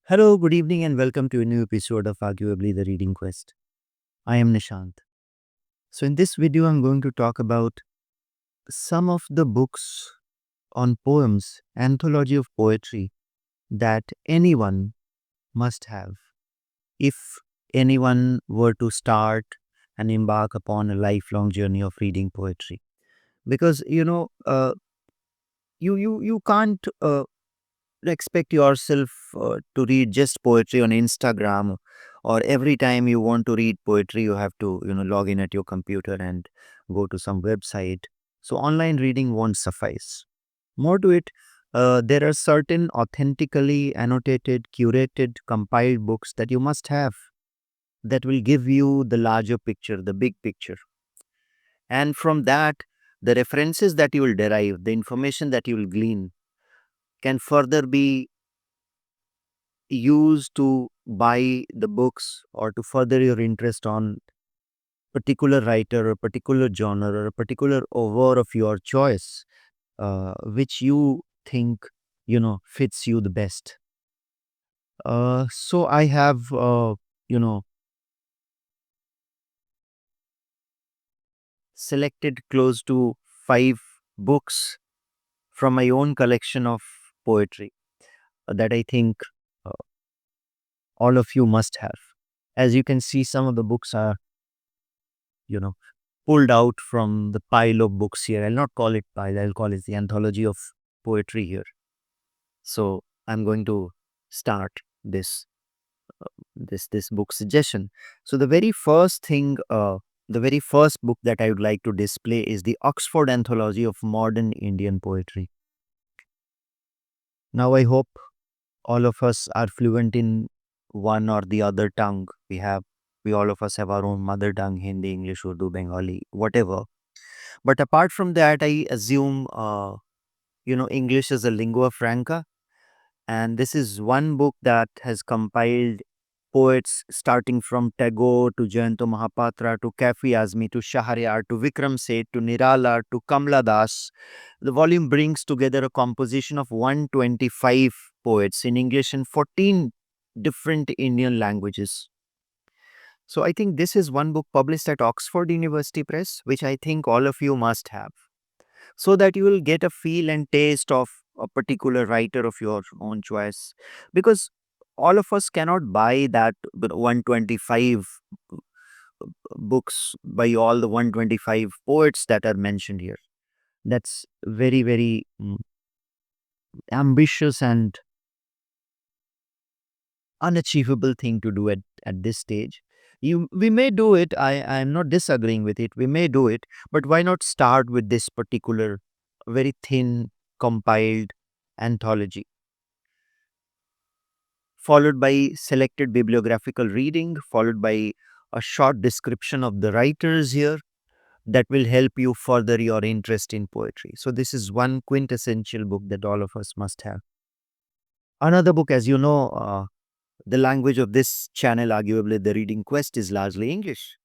Hello, good evening, and welcome to a new episode of Arguably the Reading Quest. I am Nishant. So, in this video, I'm going to talk about some of the books on poems, anthology of poetry that anyone must have if anyone were to start and embark upon a lifelong journey of reading poetry. Because you can't expect yourself to read just poetry on Instagram, or every time you want to read poetry you have to log in at your computer and go to some website. So online reading won't suffice. More to it, there are certain authentically annotated, curated, compiled books that you must have, that will give you the larger picture, the big picture. And from that, the references that you will derive, the information that you will glean, can further be used to buy the books or to further your interest on particular writer or particular genre or a particular over of your choice, which you think fits you the best. So I have you know selected close to 5 books from my own collection of poetry that I think uh, all of you must have. As you can see, some of the books are you know pulled out from the pile of books here. I'll not call it pile, I'll call it the anthology of poetry here. So I'm going to start this book suggestion. So the very first book that I would like to display is the Oxford Anthology of Modern Indian Poetry. Now I hope all of us are fluent in one or the other tongue. We all of us have our own mother tongue: Hindi, English, Urdu, Bengali, whatever. But apart from that, I assume English is a lingua franca, and this is one book that has compiled poets starting from Tagore to Jayanto Mahapatra to Kafi Azmi to Shahryar to Vikram Seth to Nirala to Kamla Das. The volume brings together a composition of 125 poets in English and 14 different Indian languages. So I think this is one book published at Oxford University Press, which I think all of you must have, so that you will get a feel and taste of a particular writer of your own choice. Because all of us cannot buy that 125 books by all the 125 poets that are mentioned here. That's very, very ambitious and unachievable thing to do at this stage. We may do it. I am not disagreeing with it. We may do it, but why not start with this particular very thin compiled anthology, followed by selected bibliographical reading, followed by a short description of the writers here that will help you further your interest in poetry. So this is one quintessential book that all of us must have. Another book, as you know, the language of this channel, arguably the Reading Quest, is largely English.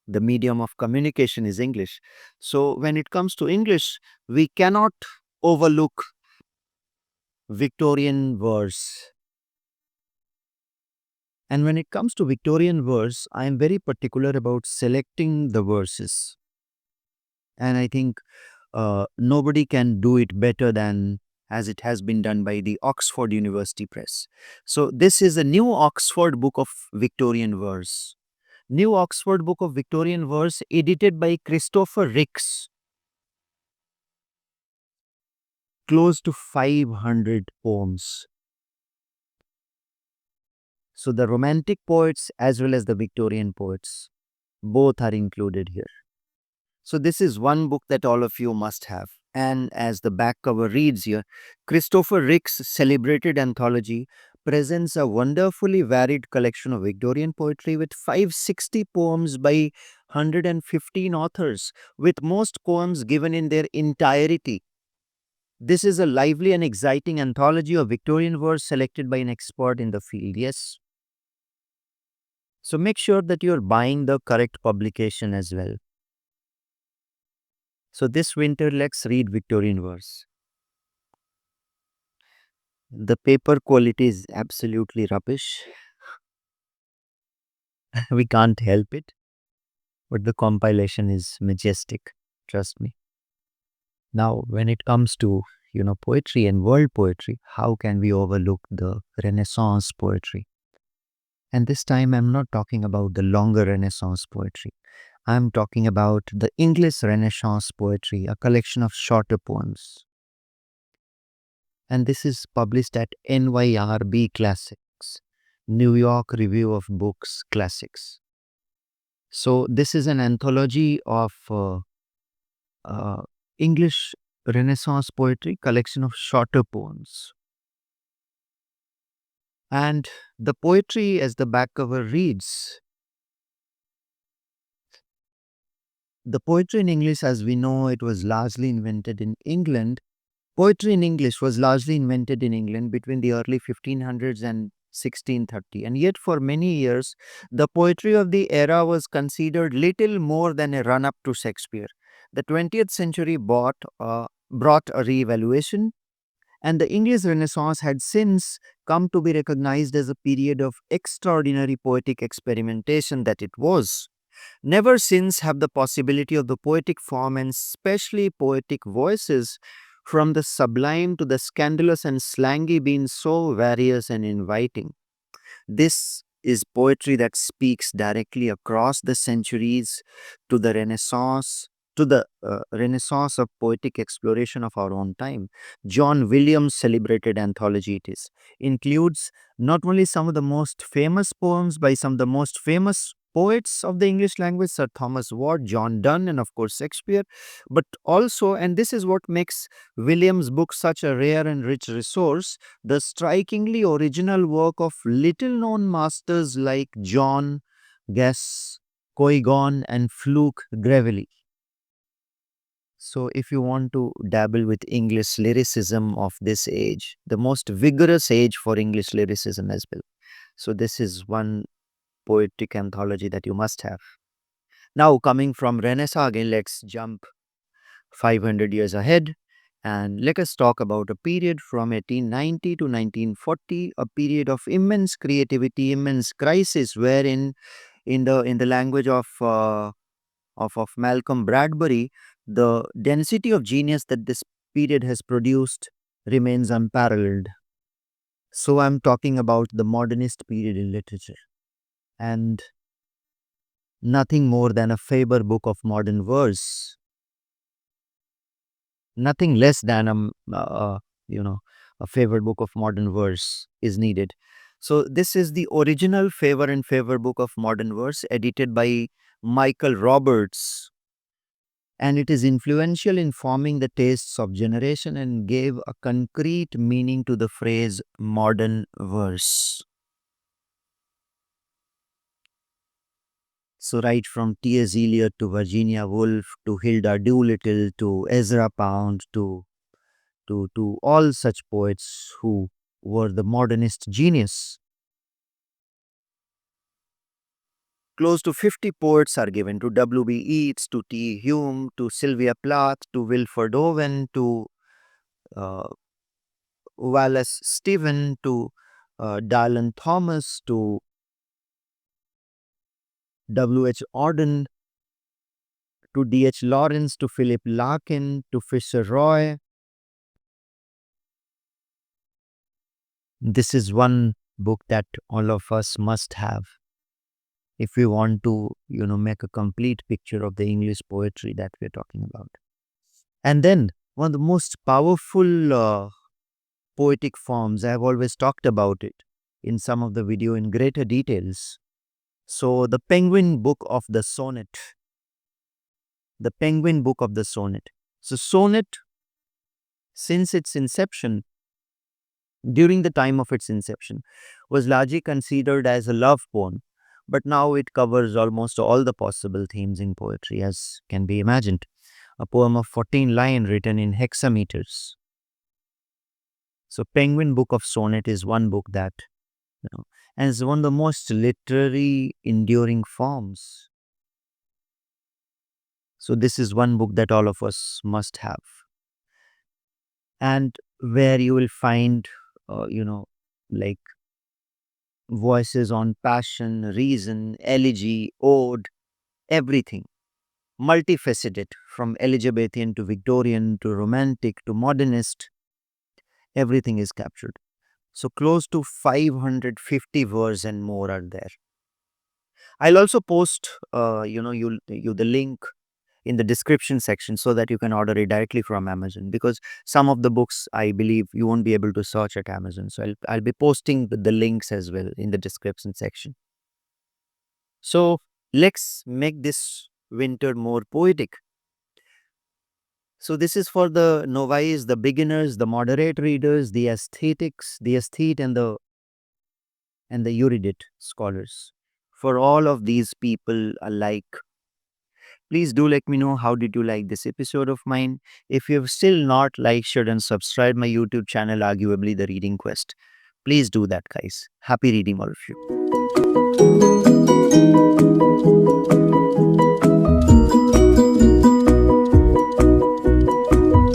The medium of communication is English. So when it comes to English, we cannot overlook Victorian verse. And when it comes to Victorian verse, I am very particular about selecting the verses. And I think nobody can do it better than as it has been done by the Oxford University Press. So this is a new Oxford Book of Victorian Verse. New Oxford Book of Victorian Verse, edited by Christopher Ricks. Close to 500 poems. So the Romantic poets as well as the Victorian poets, both are included here. So this is one book that all of you must have. And as the back cover reads here, Christopher Ricks' celebrated anthology presents a wonderfully varied collection of Victorian poetry with 560 poems by 115 authors, with most poems given in their entirety. This is a lively and exciting anthology of Victorian verse selected by an expert in the field. Yes. So make sure that you're buying the correct publication as well. So this winter, let's read Victorian verse. The paper quality is absolutely rubbish. We can't help it, but the compilation is majestic. Trust me. Now, when it comes to poetry and world poetry, how can we overlook the Renaissance poetry? And this time, I'm not talking about the longer Renaissance poetry. I'm talking about the English Renaissance poetry, a collection of shorter poems. And this is published at NYRB Classics, New York Review of Books Classics. So, this is an anthology of uh, English Renaissance poetry, collection of shorter poems. And the poetry, as the back cover reads, the poetry in English, as we know, it was largely invented in England. Poetry in English was largely invented in England between the early 1500s and 1630. And yet, for many years, the poetry of the era was considered little more than a run up to Shakespeare. The 20th century brought a re-evaluation, and the English Renaissance had since come to be recognized as a period of extraordinary poetic experimentation that it was. Never since have the possibility of the poetic form and especially poetic voices from the sublime to the scandalous and slangy been so various and inviting. This is poetry that speaks directly across the centuries to the Renaissance, to the Renaissance of poetic exploration of our own time. John Williams' celebrated anthology it is includes not only some of the most famous poems by some of the most famous poets of the English language, Sir Thomas Ward, John Donne, and of course Shakespeare, but also, and this is what makes Williams' book such a rare and rich resource, the strikingly original work of little known masters like John Gascoigne and Fluke Grevely. So, if you want to dabble with English lyricism of this age, the most vigorous age for English lyricism as well. So, this is one poetic anthology that you must have. Now, coming from Renaissance again, let's jump 500 years ahead. And let us talk about a period from 1890 to 1940, a period of immense creativity, immense crisis, wherein, in the language of Malcolm Bradbury, the density of genius that this period has produced remains unparalleled. So I'm talking about the modernist period in literature, and nothing more than a Faber book of modern verse, nothing less than you know a favorite book of modern verse is needed. So this is the original Faber and Faber book of modern verse, edited by Michael Roberts, and it is influential in forming the tastes of generation and gave a concrete meaning to the phrase modern verse. So right from T.S. Eliot to Virginia Woolf to Hilda Doolittle to Ezra Pound to all such poets who were the modernist genius. Close to 50 poets are given, to W.B. Yeats, to T. Hume, to Sylvia Plath, to Wilfred Owen, to uh, Wallace Stephen, to Dylan Thomas, to W.H. Auden, to D.H. Lawrence, to Philip Larkin, to Fisher Roy. This is one book that all of us must have if we want to, make a complete picture of the English poetry that we're talking about. And then one of the most powerful poetic forms, I have always talked about it in some of the video in greater details. So the Penguin Book of the Sonnet. The Penguin Book of the Sonnet. So sonnet, since its inception, during the time of its inception, was largely considered as a love poem, but now it covers almost all the possible themes in poetry, as can be imagined. A poem of 14 lines written in hexameters. So, Penguin Book of Sonnet is one book that, and it's one of the most literary enduring forms. So, this is one book that all of us must have, and where you will find like voices on passion, reason, elegy, ode, everything. Multifaceted, from Elizabethan to Victorian to romantic to modernist, everything is captured. So close to 550 words and more are there. I'll also post, you the link in the description section so that you can order it directly from Amazon, because some of the books I believe you won't be able to search at Amazon. So I'll be posting the links as well in the description section. So let's make this winter more poetic. So this is for the novice, the beginners, the moderate readers, the aesthetics, the aesthete, and the erudite scholars. For all of these people alike, please do let me know how did you like this episode of mine. If you've still not liked, shared, and subscribed my YouTube channel, arguably the Reading Quest, please do that, guys. Happy reading, all of you.